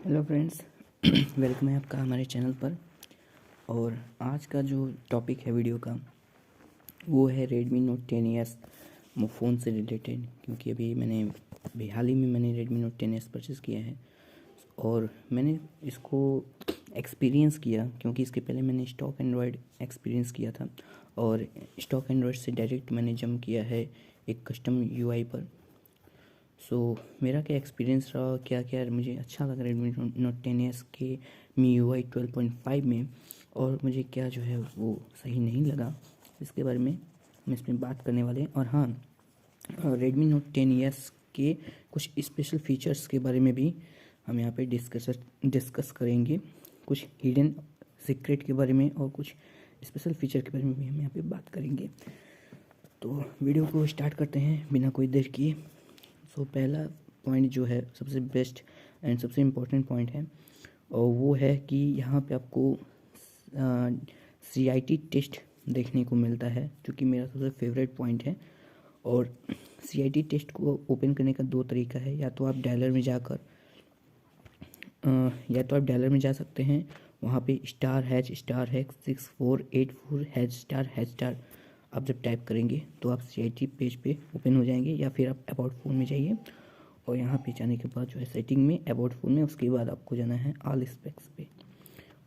Hello friends, welcome है आपका हमारे चैनल पर। और आज का जो टॉपिक है वीडियो का वो है Redmi Note 10s फ़ोन से रिलेटेड, क्योंकि अभी हाल ही में मैंने Redmi Note 10s परचेज़ किया है और मैंने इसको एक्सपीरियंस किया, क्योंकि इसके पहले मैंने स्टॉक एंड्रॉयड एक्सपीरियंस किया था और स्टॉक एंड्रॉयड से डायरेक्ट मैंने जंप किया है एक कस्टम यूआई पर। मेरा क्या एक्सपीरियंस रहा, क्या क्या मुझे अच्छा लगा Redmi Note 10s के MIUI 12.5 में, और मुझे क्या जो है वो सही नहीं लगा, इसके बारे में हम इसमें बात करने वाले हैं। और हाँ, Redmi Note 10s के कुछ स्पेशल फीचर्स के बारे में भी हम यहाँ पे डिस्कस करेंगे, कुछ हिडन सीक्रेट के बारे में और कुछ स्पेशल फीचर के बारे में भी हम यहाँ पे बात करेंगे। तो वीडियो को स्टार्ट करते हैं बिना कोई देर किए। पहला पॉइंट जो है सबसे बेस्ट एंड सबसे इम्पोर्टेंट पॉइंट है, और वो है कि यहाँ पे आपको CIT टेस्ट देखने को मिलता है, जो कि मेरा सबसे फेवरेट पॉइंट है। और CIT टेस्ट को ओपन करने का दो तरीका है, या तो आप डायलर में जा सकते हैं, वहाँ पे *##6484## आप जब टाइप करेंगे तो आप CIT पेज पे ओपन हो जाएंगे, या फिर आप अबाउट फ़ोन में जाइए और यहाँ पे जाने के बाद जो है सेटिंग में अबाउट फ़ोन में, उसके बाद आपको जाना है ऑल स्पेक्स पे,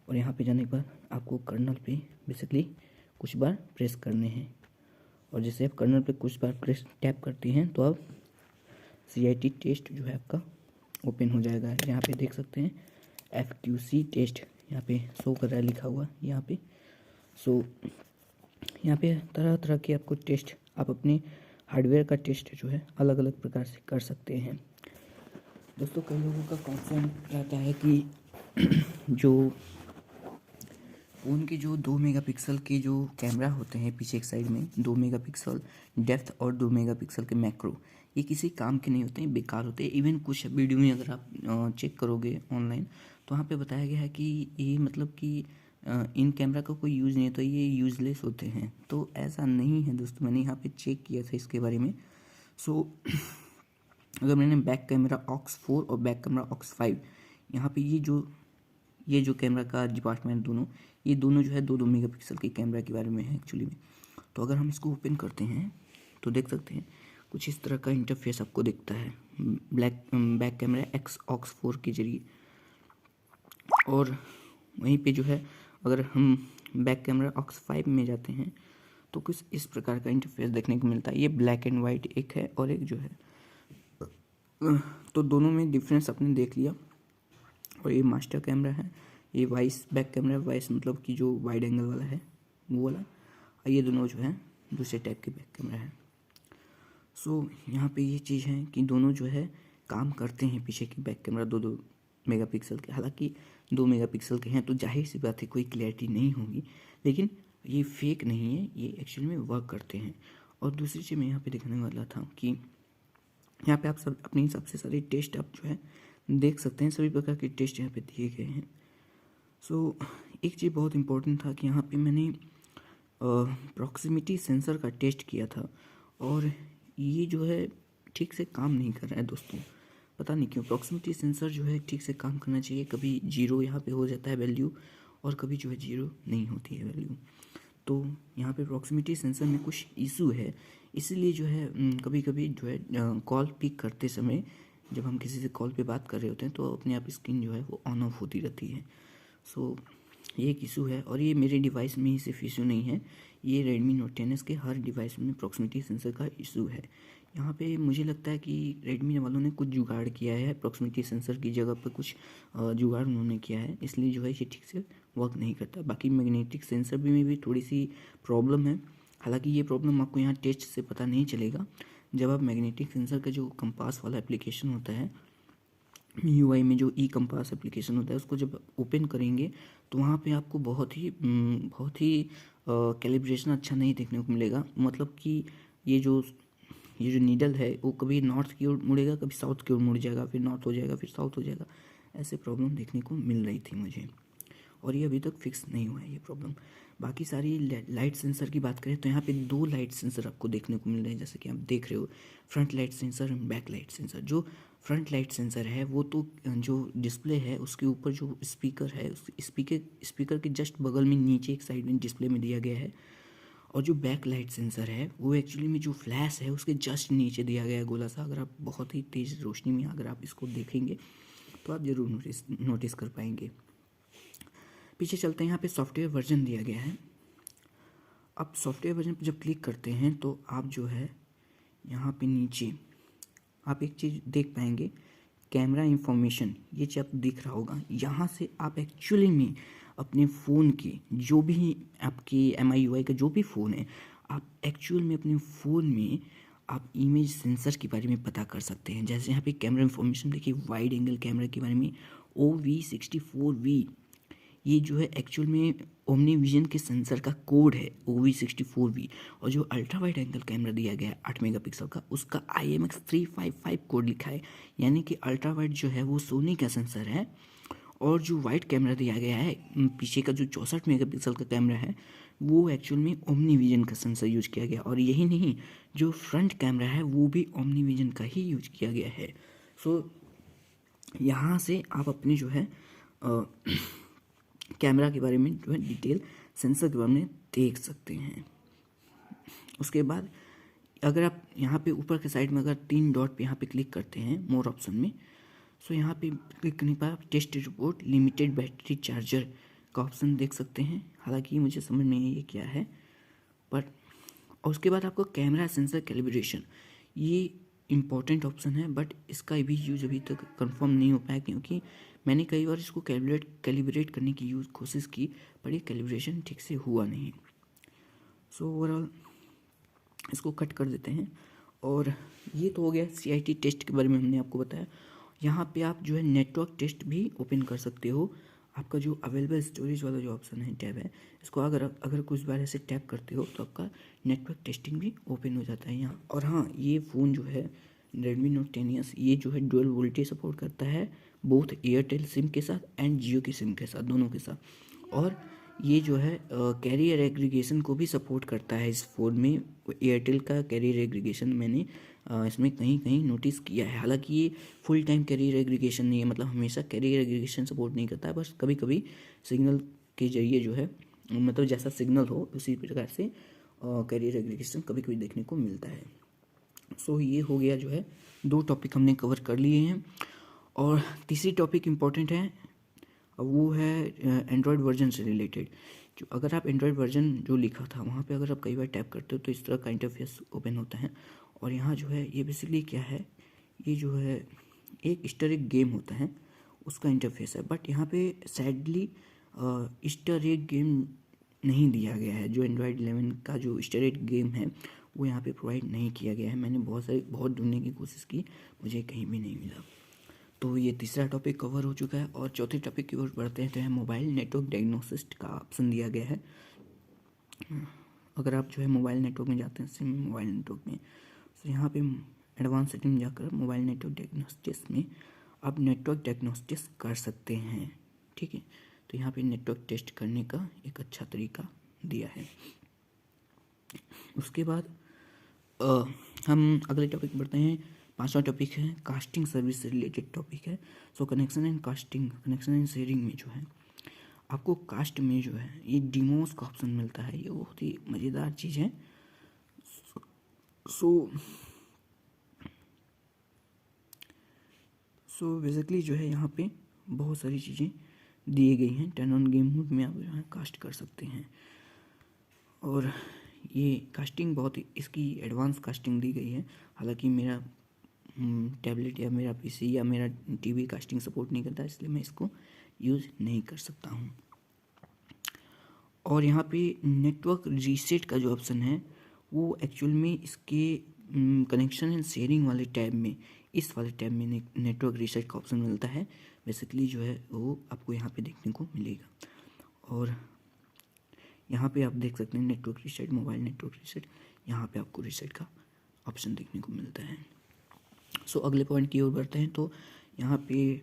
और यहाँ पे जाने के बाद आपको कर्नल पे बेसिकली कुछ बार प्रेस करने हैं, और जैसे आप कर्नल पे कुछ बार टैप करते हैं तो अब CIT टेस्ट जो है आपका ओपन हो जाएगा। यहाँ पे देख सकते हैं FQC टेस्ट यहाँ पे शो कर रहा है, लिखा हुआ यहाँ पे। यहाँ पे तरह तरह के आपको टेस्ट, आप अपने हार्डवेयर का टेस्ट जो है अलग अलग प्रकार से कर सकते हैं। दोस्तों, कई लोगों का कंसर्न रहता है कि जो फ़ोन के जो 2 मेगापिक्सल के जो कैमरा होते हैं पीछे एक साइड में, 2 मेगापिक्सल डेप्थ और 2 मेगापिक्सल के मैक्रो, ये किसी काम के नहीं होते हैं, बेकार होते हैं। इवन कुछ वीडियो में अगर आप चेक करोगे ऑनलाइन तो वहाँ पे बताया गया है कि ये मतलब कि इन कैमरा का कोई यूज़ नहीं होता, ये यूज़लेस होते हैं। तो ऐसा नहीं है दोस्तों, मैंने यहाँ पे चेक किया था इसके बारे में। अगर मैंने बैक कैमरा OX4 और बैक कैमरा OX5, यहाँ पे ये जो कैमरा का डिपार्टमेंट ये दोनों जो है 2-2 मेगापिक्सल के कैमरा के बारे में है एक्चुअली में। तो अगर हम इसको ओपन करते हैं तो देख सकते हैं कुछ इस तरह का इंटरफेस आपको दिखता है बैक कैमरा OX4 के जरिए। और वहीं पे जो है अगर हम बैक कैमरा OX5 में जाते हैं तो कुछ इस प्रकार का इंटरफेस देखने को मिलता है। ये ब्लैक एंड वाइट एक है और एक जो है, तो दोनों में डिफरेंस आपने देख लिया। और ये मास्टर कैमरा है, ये वाइस बैक कैमरा, वाइस मतलब कि जो वाइड एंगल वाला है वो वाला, और ये दोनों जो है दूसरे टाइप के बैक कैमरा है। यहाँ पे ये चीज़ है कि दोनों जो है काम करते हैं। पीछे की बैक कैमरा 2-2 मेगापिक्सल के, हालांकि 2 मेगापिक्सल के हैं तो जाहिर सी बात है कोई क्लैरिटी नहीं होगी, लेकिन ये फेक नहीं है, ये एक्चुअली में वर्क करते हैं। और दूसरी चीज़ मैं यहाँ पे दिखाने वाला था कि यहाँ पे आप सब अपनी सबसे सारी टेस्ट आप जो है देख सकते हैं, सभी प्रकार के टेस्ट यहाँ पे दिए गए हैं। एक चीज़ बहुत इम्पोर्टेंट था कि यहाँ पे मैंने प्रॉक्सिमिटी सेंसर का टेस्ट किया था, और ये जो है ठीक से काम नहीं कर रहा है दोस्तों। पता नहीं क्यों प्रॉक्सिमिटी सेंसर जो है ठीक से काम करना चाहिए, कभी 0 यहाँ पे हो जाता है वैल्यू, और कभी जो है 0 नहीं होती है वैल्यू। तो यहाँ पे प्रॉक्सिमिटी सेंसर में कुछ इशू है, इसलिए जो है कभी कभी जो है कॉल पिक करते समय जब हम किसी से कॉल पे बात कर रहे होते हैं तो अपने आप स्क्रीन जो है वो ऑन ऑफ होती रहती है। ये एक इशू है, और ये मेरे डिवाइस में ही सिर्फ इशू नहीं है, ये Redmi Note 10s के हर डिवाइस में प्रॉक्सिमिटी सेंसर का इशू है। यहाँ पे मुझे लगता है कि Redmi वालों ने कुछ जुगाड़ किया है, प्रॉक्सिमिटी सेंसर की जगह पर कुछ जुगाड़ उन्होंने किया है, इसलिए जो है ये ठीक से वर्क नहीं करता। बाकी मैग्नेटिक सेंसर में भी थोड़ी सी प्रॉब्लम है, हालांकि ये प्रॉब्लम आपको यहाँ टेस्ट से पता नहीं चलेगा। जब आप मैग्नेटिक सेंसर का जो कंपास वाला एप्लीकेशन होता है MIUI में, जो कंपास एप्लीकेशन होता है, उसको जब ओपन करेंगे तो वहाँ पे आपको बहुत ही कैलिब्रेशन अच्छा नहीं देखने को मिलेगा। मतलब कि ये जो नीडल है वो कभी नॉर्थ की ओर मुड़ेगा, कभी साउथ की ओर मुड़ जाएगा, फिर नॉर्थ हो जाएगा, फिर साउथ हो जाएगा, ऐसे प्रॉब्लम देखने को मिल रही थी मुझे, और ये अभी तक फिक्स नहीं हुआ है ये प्रॉब्लम। बाकी सारी लाइट सेंसर की बात करें तो यहाँ पे 2 लाइट सेंसर आपको देखने को मिल रहे हैं, जैसे कि आप देख रहे हो, front light sensor and back light sensor. जो फ्रंट लाइट सेंसर है वो तो जो डिस्प्ले है उसके ऊपर जो स्पीकर है उस स्पीकर के जस्ट बगल में नीचे एक साइड में डिस्प्ले में दिया गया है। और जो बैक लाइट सेंसर है वो एक्चुअली में जो फ्लैश है उसके जस्ट नीचे दिया गया है गोला सा। अगर आप बहुत ही तेज़ रोशनी में अगर आप इसको देखेंगे तो आप ज़रूर नोटिस कर पाएंगे। पीछे चलते हैं, यहाँ पे सॉफ्टवेयर वर्जन दिया गया है। अब सॉफ्टवेयर वर्जन पर जब क्लिक करते हैं तो आप जो है यहाँ पे नीचे आप एक चीज़ देख पाएंगे, कैमरा इंफॉर्मेशन, ये चीज़ आपको दिख रहा होगा। यहाँ से आप एक्चुअली में अपने फ़ोन के जो भी आपके MIUI का जो भी फ़ोन है, आप एक्चुअल में अपने फ़ोन में आप इमेज सेंसर के बारे में पता कर सकते हैं। जैसे यहाँ पे कैमरा इंफॉर्मेशन देखिए, वाइड एंगल कैमरा के बारे में OV64V, ये जो है एक्चुअल में ओमनी विजन के सेंसर का कोड है OV64V। और जो अल्ट्रा वाइड एंगल कैमरा दिया गया है 8 मेगापिक्सल का, उसका IMX355 कोड लिखा है। यानी कि अल्ट्रा वाइड जो है वो सोनी का सेंसर है, और जो वाइड कैमरा दिया गया है पीछे का जो 64 मेगापिक्सल का कैमरा है वो एक्चुअल में ओमनी विजन का सेंसर यूज किया गया। और यही नहीं, जो फ्रंट कैमरा है वो भी ओमनी विजन का ही यूज किया गया है। सो यहाँ से आप अपने जो है कैमरा के बारे में जो है डिटेल सेंसर के बारे में देख सकते हैं। उसके बाद अगर आप यहाँ पे ऊपर के साइड में अगर 3 डॉट पे यहाँ पे क्लिक करते हैं मोर ऑप्शन में, सो यहाँ पे क्लिक करने पर आप test report limited battery charger का ऑप्शन देख सकते हैं। हालांकि ये मुझे समझ नहीं है ये क्या है, पर और उसके बाद आपको कैमरा सेंसर कैलिब्रेशन, ये इम्पॉर्टेंट ऑप्शन है, बट इसका भी यूज अभी तक कंफर्म नहीं हो पाया, क्योंकि मैंने कई बार इसको कैलिब्रेट करने की कोशिश की, पर ये कैलिब्रेशन ठीक से हुआ नहीं। सो ओवरऑल इसको कट कर देते हैं। और ये तो हो गया CIT टेस्ट के बारे में हमने आपको बताया। यहाँ पे आप जो है नेटवर्क टेस्ट भी ओपन कर सकते हो। आपका जो अवेलेबल स्टोरेज वाला जो ऑप्शन है टैब है, इसको अगर कुछ बार ऐसे टैप करते हो तो आपका नेटवर्क टेस्टिंग भी ओपन हो जाता है यहाँ। और हाँ, ये फ़ोन जो है Redmi Note 10S, ये जो है डुअल वोल्टेज सपोर्ट करता है, बोथ एयरटेल सिम के साथ एंड जियो की सिम के साथ, दोनों के साथ। और ये जो है कैरियर एग्रीगेशन को भी सपोर्ट करता है इस फ़ोन में। एयरटेल का कैरियर एग्रीगेशन मैंने इसमें कहीं कहीं नोटिस किया है। हालांकि ये फुल टाइम कैरियर एग्रीगेशन नहीं है, मतलब हमेशा कैरियर एग्रीगेशन सपोर्ट नहीं करता है, बस कभी कभी सिग्नल के जरिए जो है, मतलब जैसा सिग्नल हो उसी प्रकार से कैरियर एग्रीगेशन कभी कभी देखने को मिलता है। सो ये हो गया जो है 2 टॉपिक हमने कवर कर लिए हैं। और तीसरी टॉपिक इम्पॉर्टेंट है, वो है एंड्रॉयड वर्जन से रिलेटेड। जो अगर आप एंड्रॉयड वर्जन जो लिखा था वहाँ पे अगर आप कई बार टैप करते हो तो इस तरह का इंटरफेस ओपन होता है। और यहाँ जो है ये बेसिकली क्या है, ये जो है एक ईस्टर एग गेम होता है उसका इंटरफेस है, बट यहाँ पे सैडली ईस्टर एग गेम नहीं दिया गया है। जो एंड्रॉयड 11 का जो ईस्टर एग गेम है वो यहाँ पे प्रोवाइड नहीं किया गया है। मैंने बहुत ढूंढने की कोशिश की, मुझे कहीं भी नहीं मिला। तो ये तीसरा टॉपिक कवर हो चुका है। और चौथे टॉपिक की ओर बढ़ते हैं, तो है मोबाइल नेटवर्क डायग्नोसिस का ऑप्शन दिया गया है। अगर आप जो है मोबाइल नेटवर्क में जाते हैं, सिम मोबाइल नेटवर्क में, तो यहाँ पे एडवांस सेटिंग में जाकर मोबाइल नेटवर्क डायग्नोस्टिक्स में आप नेटवर्क डायग्नोस्टिक्स कर सकते हैं। ठीक है, तो यहाँ पे नेटवर्क टेस्ट करने का एक अच्छा तरीका दिया है। उसके बाद हम अगले टॉपिक बढ़ते हैं। 5वां टॉपिक है कास्टिंग सर्विस से रिलेटेड टॉपिक है। सो कनेक्शन एंड शेयरिंग में जो है आपको कास्ट में जो है ये डिमोस का ऑप्शन मिलता है। ये बहुत ही मज़ेदार चीज़ है। सो बेसिकली जो है यहाँ पे बहुत सारी चीज़ें दी गई हैं। टर्न ऑन गेम मोड में आप जो है कास्ट कर सकते हैं। और ये कास्टिंग बहुत ही, इसकी एडवांस कास्टिंग दी गई है। हालांकि मेरा टैबलेट या मेरा PC या मेरा TV कास्टिंग सपोर्ट नहीं करता, इसलिए मैं इसको यूज़ नहीं कर सकता हूँ। और यहाँ पे नेटवर्क रीसेट का जो ऑप्शन है वो एक्चुअल में इसके कनेक्शन एंड शेयरिंग वाले टैब में, इस वाले टैब में नेटवर्क रीसेट का ऑप्शन मिलता है। बेसिकली जो है वो आपको यहाँ पे देखने को मिलेगा। और यहाँ पे आप देख सकते हैं network reset, mobile network reset, यहाँ पे आपको रीसेट का ऑप्शन देखने को मिलता है। सो अगले पॉइंट की ओर बढ़ते हैं। तो यहाँ पे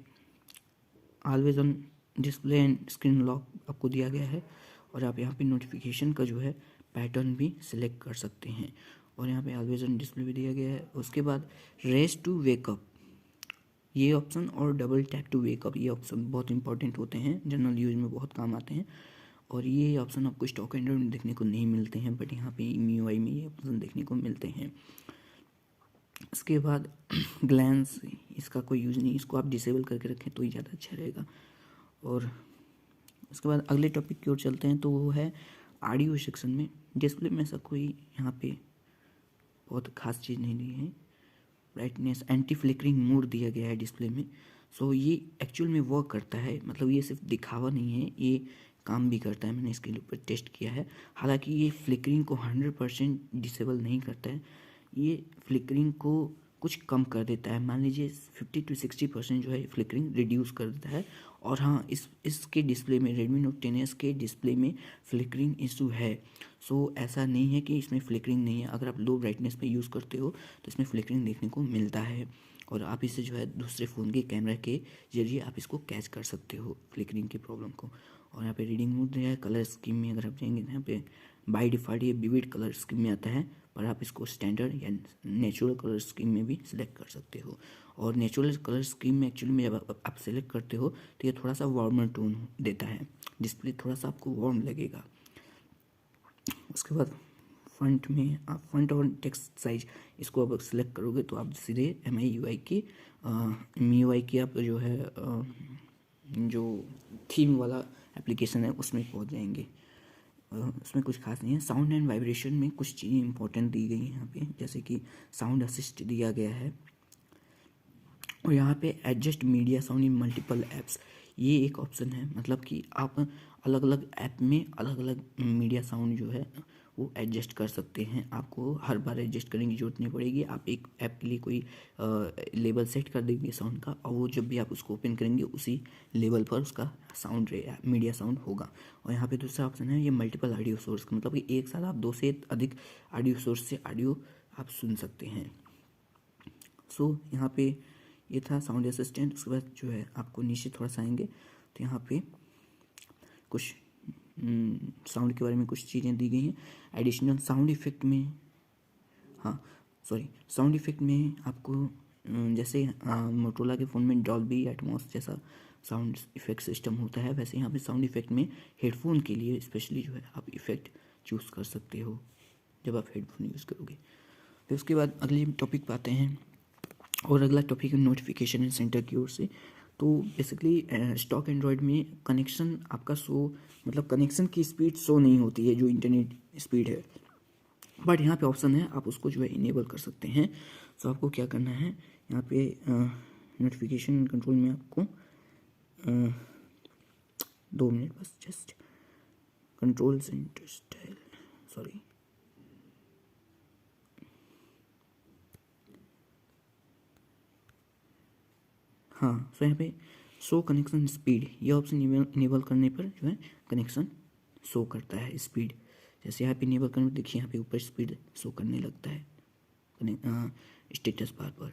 always on display and screen lock आपको दिया गया है। और आप यहाँ पे नोटिफिकेशन का जो है पैटर्न भी सिलेक्ट कर सकते हैं। और यहाँ पे ऑलवेज ऑन डिस्प्ले भी दिया गया है। उसके बाद रेस टू वेकअप, ये ऑप्शन और डबल टैप टू वेकअप, ये ऑप्शन बहुत इंपॉर्टेंट होते हैं, जनरल यूज में बहुत काम आते हैं। और ये ऑप्शन आपको स्टॉक एंड्रॉइड में देखने को नहीं मिलते हैं, बट यहाँ पे MIUI में ये ऑप्शन देखने को मिलते हैं। इसके बाद ग्लैंस, इसका कोई यूज़ नहीं, इसको आप डिसेबल करके रखें तो ही ज़्यादा अच्छा रहेगा। और उसके बाद अगले टॉपिक की ओर चलते हैं, तो वो है ऑडियो सेक्शन में। डिस्प्ले में ऐसा कोई यहाँ पे बहुत खास चीज़ नहीं दी है। ब्राइटनेस एंटी फ्लिकरिंग मोड दिया गया है डिस्प्ले में। सो ये एक्चुअल में वर्क करता है, मतलब ये सिर्फ दिखावा नहीं है, ये काम भी करता है। मैंने इसके ऊपर टेस्ट किया है। हालांकि ये फ्लिकरिंग को 100% डिसेबल नहीं करता है, ये फ्लिकरिंग को कुछ कम कर देता है। मान लीजिए 50 to 60% जो है फ्लिकरिंग रिड्यूस कर देता है। और हाँ, इसके डिस्प्ले में Redmi Note 10S के डिस्प्ले में फ्लिकरिंग इशू है। सो ऐसा नहीं है कि इसमें फ्लिकरिंग नहीं है। अगर आप लो ब्राइटनेस पे यूज़ करते हो तो इसमें फ्लिकरिंग देखने को मिलता है, और आप इसे जो है दूसरे फ़ोन के कैमरा के जरिए आप इसको कैच कर सकते हो फ्लिकरिंग की प्रॉब्लम को। और यहाँ पे रीडिंग मोड दिया है। कलर स्कीम में अगर आप जाएंगे तो यहाँ पे बाय डिफ़ॉल्ट ये विविड कलर स्कीम में आता है, पर आप इसको स्टैंडर्ड या नेचुरल कलर स्कीम में भी सिलेक्ट कर सकते हो। और नेचुरल कलर स्कीम में एक्चुअली में जब आप सेलेक्ट करते हो तो ये थोड़ा सा वार्मर टोन देता है, डिस्प्ले थोड़ा सा आपको वार्म लगेगा। उसके बाद फ्रंट में आप फ्रंट और टेक्स्ट साइज इसको अब सिलेक्ट करोगे तो आप सीधे MIUI की आप जो है जो थीम वाला एप्लीकेशन है उसमें पहुंच जाएंगे। उसमें कुछ खास नहीं है। साउंड एंड वाइब्रेशन में कुछ चीज़ें इंपॉर्टेंट दी गई हैं यहाँ पे, जैसे कि साउंड असिस्ट दिया गया है, और यहाँ पे adjust media sound in multiple apps, ये एक ऑप्शन है। मतलब कि आप अलग अलग ऐप में अलग अलग मीडिया साउंड जो है वो एडजस्ट कर सकते हैं। आपको हर बार एडजस्ट करने की जरूरत नहीं पड़ेगी। आप एक ऐप के लिए कोई लेवल सेट कर देंगे साउंड का, और वो जब भी आप उसको ओपन करेंगे उसी लेवल पर उसका साउंड मीडिया साउंड होगा। और यहाँ पे दूसरा ऑप्शन है ये मल्टीपल ऑडियो सोर्स, मतलब कि एक साथ आप 2 से अधिक ऑडियो सोर्स से ऑडियो आप सुन सकते हैं। सो यहाँ पे ये था साउंड असिस्टेंट। उसके बाद जो है आपको नीचे थोड़ा सा आएंगे तो यहाँ पे कुछ साउंड के बारे में कुछ चीज़ें दी गई हैं। एडिशनल साउंड इफ़ेक्ट में, साउंड इफ़ेक्ट में आपको जैसे मोटोरोला के फ़ोन में डॉल्बी एटमॉस जैसा साउंड इफ़ेक्ट सिस्टम होता है, वैसे यहाँ पे साउंड इफ़ेक्ट में हेडफोन के लिए स्पेशली जो है आप इफ़ेक्ट चूज़ कर सकते हो जब आप हेडफोन यूज़ करोगे। फिर उसके बाद अगले टॉपिक पे आते हैं, और अगला टॉपिक है नोटिफिकेशन सेंटर की ओर से। तो बेसिकली स्टॉक एंड्रॉयड में कनेक्शन आपका मतलब कनेक्शन की स्पीड शो नहीं होती है जो इंटरनेट स्पीड है, बट यहाँ पे ऑप्शन है आप उसको जो है इनेबल कर सकते हैं। सो आपको क्या करना है, यहाँ पे नोटिफिकेशन कंट्रोल में आपको 2 मिनट बस, just control centre style, sorry, हाँ। सो यहाँ पे शो कनेक्शन स्पीड, ये ऑप्शन इनेबल करने पर जो है कनेक्शन शो करता है स्पीड। जैसे यहाँ पे इनेबल करने पर देखिए यहाँ पे ऊपर स्पीड शो करने लगता है स्टेटस बार पर।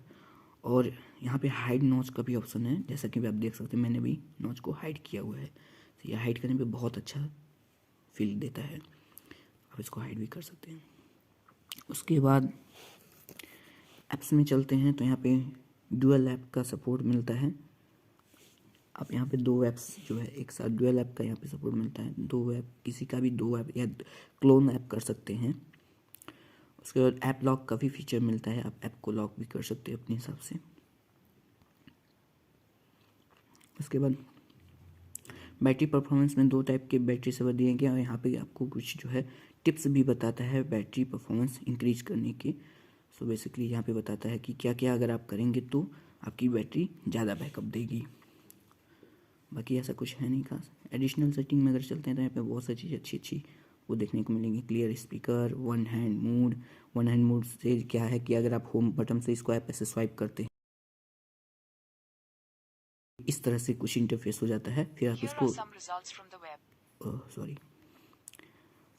और यहाँ पे हाइड नॉच का भी ऑप्शन है, जैसा कि आप देख सकते हैं मैंने भी नॉच को हाइड किया हुआ है। तो ये हाइड करने पे बहुत अच्छा फील देता है, आप इसको हाइड भी कर सकते हैं। उसके बाद ऐप्स में चलते हैं, तो यहाँ पे डुअल ऐप का सपोर्ट मिलता है। आप यहाँ पे 2 ऐप्स जो है एक साथ, डुअल ऐप का यहाँ पे सपोर्ट मिलता है। 2 ऐप, किसी का भी 2 ऐप या क्लोन ऐप कर सकते हैं। उसके बाद ऐप लॉक का भी फीचर मिलता है, आप ऐप को लॉक भी कर सकते हैं अपने हिसाब से। उसके बाद बैटरी परफॉर्मेंस में 2 टाइप के बैटरी सेवर दिए गए, और यहाँ पे आपको कुछ जो है टिप्स भी बताता है बैटरी परफॉर्मेंस इंक्रीज करने के। सो बेसिकली यहाँ पे बताता है कि क्या क्या अगर आप करेंगे तो आपकी बैटरी ज़्यादा बैकअप देगी। बाकी ऐसा कुछ है नहीं खास। एडिशनल सेटिंग में अगर चलते हैं तो यहाँ पे बहुत सारी चीज़ अच्छी वो देखने को मिलेंगी। Clear speaker, one hand mode से क्या है कि अगर आप होम बटन से इसको ऐप ऐसे स्वाइप करते हैं इस तरह से कुछ इंटरफेस हो जाता है। फिर आप इसको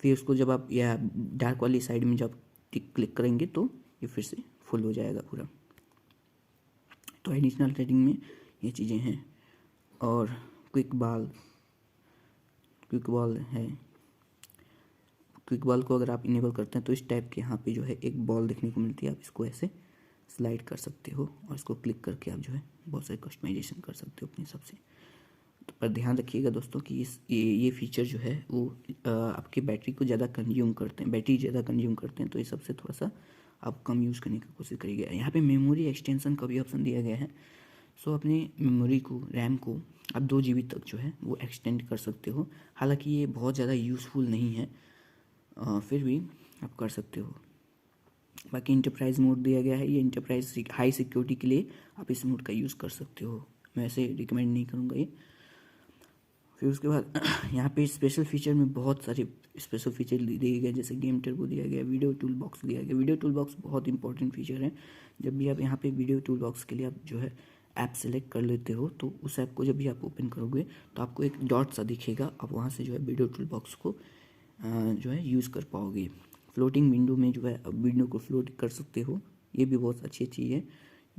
फिर उसको जब आप या डार्क वाली साइड में जब क्लिक करेंगे तो ये फिर से फुल हो जाएगा पूरा। तो एडिशनल सेटिंग में ये चीज़ें हैं। और क्विक बॉल है। क्विक बॉल को अगर आप इनेबल करते हैं तो इस टाइप के यहाँ पे जो है एक बॉल देखने को मिलती है, आप इसको ऐसे स्लाइड कर सकते हो और इसको क्लिक करके आप जो है बहुत सारे कस्टमाइजेशन कर सकते हो अपने हिसाब से। तो पर ध्यान रखिएगा दोस्तों कि ये फीचर जो है वो आपके बैटरी को ज़्यादा कंज्यूम करते हैं, बैटरी ज़्यादा कंज्यूम करते हैं, तो ये सबसे थोड़ा सा आप कम यूज़ करने की कोशिश करिएगा। यहाँ पे मेमोरी एक्सटेंशन का भी ऑप्शन दिया गया है। सो अपने मेमोरी को, रैम को आप 2 GB तक जो है वो एक्सटेंड कर सकते हो। हालांकि ये बहुत ज़्यादा यूज़फुल नहीं है, फिर भी आप कर सकते हो। बाकी इंटरप्राइज मोड दिया गया है, ये इंटरप्राइज हाई सिक्योरिटी के लिए आप इस मोड का यूज़ कर सकते हो। मैं ऐसे रिकमेंड नहीं करूँगा ये। फिर उसके बाद यहाँ पे स्पेशल फीचर में बहुत सारे स्पेशल फीचर दिए गए, जैसे गेम टर्बो दिया गया, वीडियो टूल बॉक्स दिया गया। वीडियो टूल बॉक्स बहुत इंपॉर्टेंट फीचर है। जब भी आप यहाँ पे वीडियो टूल बॉक्स के लिए आप जो है ऐप सेलेक्ट कर लेते हो, तो उस ऐप को जब भी आप ओपन करोगे तो आपको एक डॉट सा दिखेगा, आप वहाँ से जो है वीडियो टूल बॉक्स को जो है यूज़ कर पाओगे। फ्लोटिंग विंडो में जो है विंडो को फ्लोट कर सकते हो, ये भी बहुत अच्छी चीज़ है।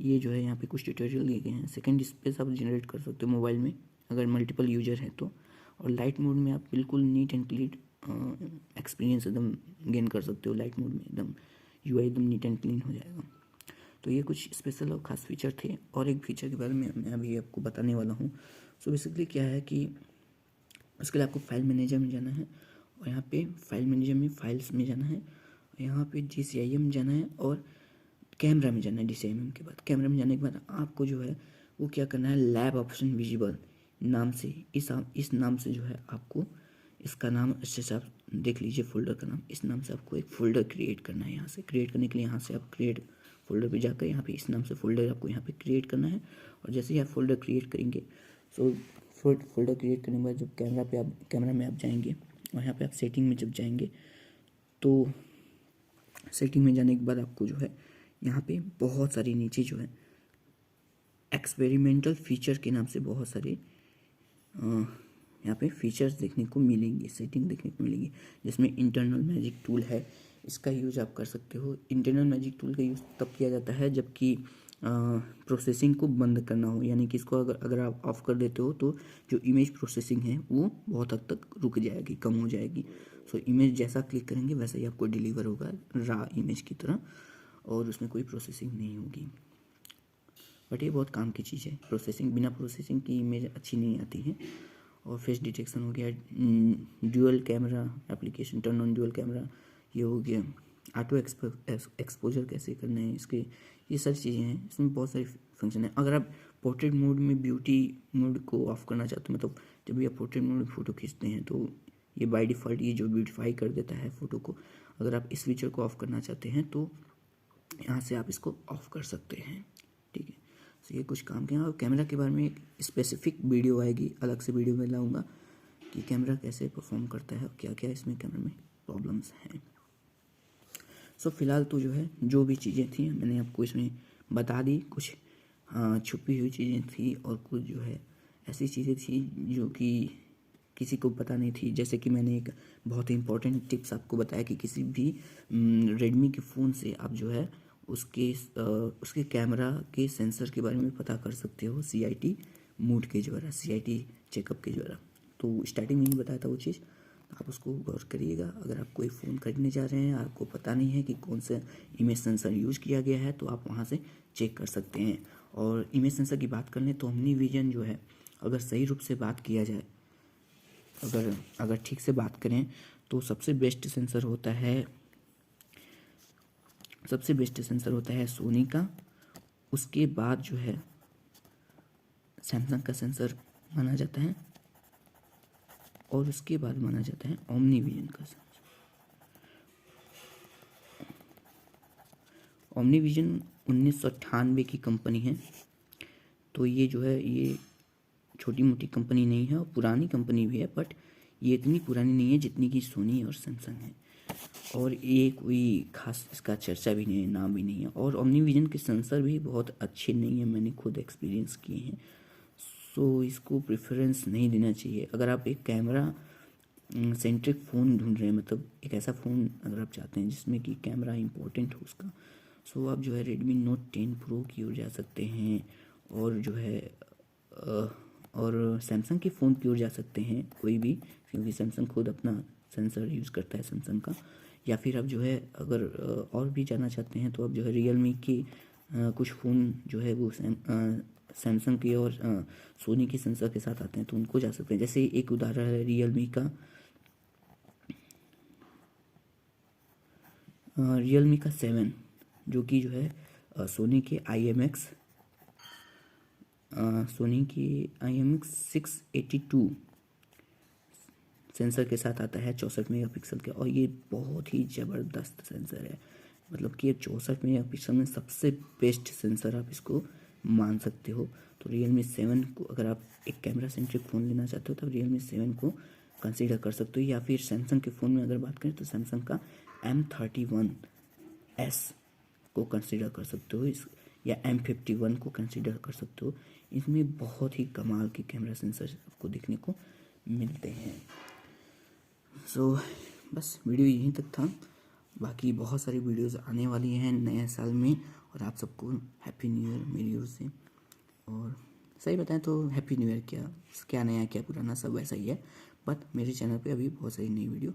ये जो है यहाँ पे कुछ ट्यूटोरियल दिए गए हैं। सेकंड स्पेस आप जनरेट कर सकते हो मोबाइल में अगर मल्टीपल यूजर हैं तो। और लाइट मोड में आप बिल्कुल नीट एंड क्लीन एक्सपीरियंस एकदम गेन कर सकते हो। लाइट मोड में एकदम यूआई एकदम नीट एंड क्लीन हो जाएगा। तो ये कुछ स्पेशल और ख़ास फीचर थे। और एक फीचर के बारे में मैं अभी आपको बताने वाला हूँ। सो बेसिकली क्या है कि उसके लिए आपको फाइल मैनेजर में जाना है, और यहाँ पे फाइल मैनेजर में फाइल्स में जाना है, यहाँ पे DCIM जाना है, और कैमरा में जाना है। DCIM के बाद कैमरा में जाने के बाद आपको जो है वो क्या करना है, लैब ऑप्शन विजिबल नाम से, इस नाम से जो है आपको इसका नाम अच्छे से आप देख लीजिए, फोल्डर का नाम, इस नाम से आपको एक फ़ोल्डर क्रिएट करना है। यहाँ से क्रिएट करने के लिए यहाँ से आप क्रिएट फोल्डर पे जाकर यहाँ पे इस नाम से फ़ोल्डर आपको यहाँ पे क्रिएट करना है। और जैसे ही आप फोल्डर क्रिएट करेंगे, सो फोल्डर क्रिएट करने के बाद जब कैमरा में आप जाएंगे, और यहाँ पे आप सेटिंग में जब जाएंगे, तो सेटिंग में जाने के बाद आपको जो है यहाँ पे बहुत सारी नीचे जो है एक्सपेरिमेंटल फीचर के नाम से बहुत सारे यहाँ पे फीचर्स देखने को मिलेंगे, सेटिंग देखने को मिलेंगी, जिसमें इंटरनल मैजिक टूल है, इसका यूज़ आप कर सकते हो। इंटरनल मैजिक टूल का यूज़ तब किया जाता है जबकि प्रोसेसिंग को बंद करना हो, यानी कि इसको अगर आप ऑफ कर देते हो तो जो इमेज प्रोसेसिंग है वो बहुत हद तक रुक जाएगी, कम हो जाएगी। सो इमेज जैसा क्लिक करेंगे वैसा ही आपको डिलीवर होगा रा इमेज की तरह, और उसमें कोई प्रोसेसिंग नहीं होगी। बट ये बहुत काम की चीज़ है। प्रोसेसिंग, बिना प्रोसेसिंग की इमेज अच्छी नहीं आती है। और फेस डिटेक्शन हो गया, dual camera application, turn on dual camera, ये हो गया। ऑटो एक्सपोजर कैसे करना है इसके, ये सारी चीज़ें हैं। इसमें बहुत सारी फंक्शन है। अगर आप पोर्ट्रेट मोड में ब्यूटी मोड को ऑफ करना चाहते हो, मतलब जब भी आप पोर्ट्रेट मोड में फ़ोटो खींचते हैं तो ये बाय डिफ़ॉल्ट ये जो ब्यूटीफाई कर देता है फ़ोटो को, अगर आप इस फीचर को ऑफ करना चाहते हैं तो यहाँ से आप इसको ऑफ कर सकते हैं। ठीक है, तो ये कुछ काम के हैं। और कैमरा के बारे में एक स्पेसिफिक वीडियो आएगी, अलग से वीडियो में लाऊंगा कि कैमरा कैसे परफॉर्म करता है और क्या क्या इसमें कैमरा में प्रॉब्लम्स हैं। सो फिलहाल तो जो है जो भी चीज़ें थी मैंने आपको इसमें बता दी। कुछ छुपी हुई चीज़ें थी और कुछ जो है ऐसी चीज़ें थी जो कि किसी को पता नहीं थी। जैसे कि मैंने एक बहुत ही इंपॉर्टेंट टिप्स आपको बताया कि किसी भी रेडमी के फ़ोन से आप जो है उसके कैमरा के सेंसर के बारे में पता कर सकते हो CIT मोड के द्वारा, CIT चेकअप के द्वारा। तो स्टार्टिंग में ही बताया था वो चीज़, आप उसको गौर करिएगा। अगर आप कोई फ़ोन खरीदने जा रहे हैं, आपको पता नहीं है कि कौन सा इमेज सेंसर यूज़ किया गया है, तो आप वहाँ से चेक कर सकते हैं। और इमेज सेंसर की बात कर लें तो ओमनी विजन जो है, अगर सही रूप से बात किया जाए, अगर ठीक से बात करें तो सबसे बेस्ट सेंसर होता है सोनी का। उसके बाद जो है सैमसंग का सेंसर माना जाता है, और उसके बाद माना जाता है ओमनी विजन का सेंसर। ओमनी विजन 1998 की कंपनी है, तो ये जो है ये छोटी मोटी कंपनी नहीं है और पुरानी कंपनी भी है, बट ये इतनी पुरानी नहीं है जितनी कि सोनी और सैमसंग है। और ये कोई खास इसका चर्चा भी नहीं है, नाम भी नहीं है। और ओमनी विजन के सेंसर भी बहुत अच्छे नहीं है, मैंने खुद एक्सपीरियंस किए हैं। सो इसको प्रेफरेंस नहीं देना चाहिए। अगर आप एक कैमरा सेंट्रिक फ़ोन ढूंढ रहे हैं, मतलब एक ऐसा फ़ोन अगर आप चाहते हैं जिसमें कि कैमरा इंपॉर्टेंट हो उसका, सो आप जो है रेडमी नोट 10 प्रो की ओर जा सकते हैं। और जो है और सैमसंग के फ़ोन की ओर जा सकते हैं कोई भी, क्योंकि सैमसंग खुद अपना सेंसर यूज़ करता है सैमसंग का। या फिर आप जो है अगर और भी जाना चाहते हैं तो आप जो है रियलमी की कुछ फ़ोन जो है वो सैमसंग के और सोनी के सेंसर के साथ आते हैं, तो उनको जा सकते हैं। जैसे एक उदाहरण है रियलमी का 7, जो कि जो है सोनी के IMX 682 सेंसर के साथ आता है, 64 मेगापिक्सल के। और ये बहुत ही ज़बरदस्त सेंसर है, मतलब कि ये 64 मेगापिक्सल में सबसे बेस्ट सेंसर आप इसको मान सकते हो। तो Realme 7 को अगर आप एक कैमरा सेंट्रिक फ़ोन लेना चाहते हो तो Realme 7 को कंसीडर कर सकते हो। या फिर सैमसंग के फ़ोन में अगर बात करें तो सैमसंग का M31s को कंसीडर कर सकते हो, इस या M51 को कंसीडर कर सकते हो। इसमें बहुत ही कमाल के कैमरा सेंसर आपको देखने को मिलते हैं। सो बस वीडियो यहीं तक था, बाकी बहुत सारी वीडियोस आने वाली हैं नए साल में, और आप सबको हैप्पी न्यू ईयर मेरी ओर से। और सही बताएं तो हैप्पी न्यू ईयर क्या नया क्या पुराना सब वैसा ही है, बट मेरे चैनल पे अभी बहुत सारी नई वीडियो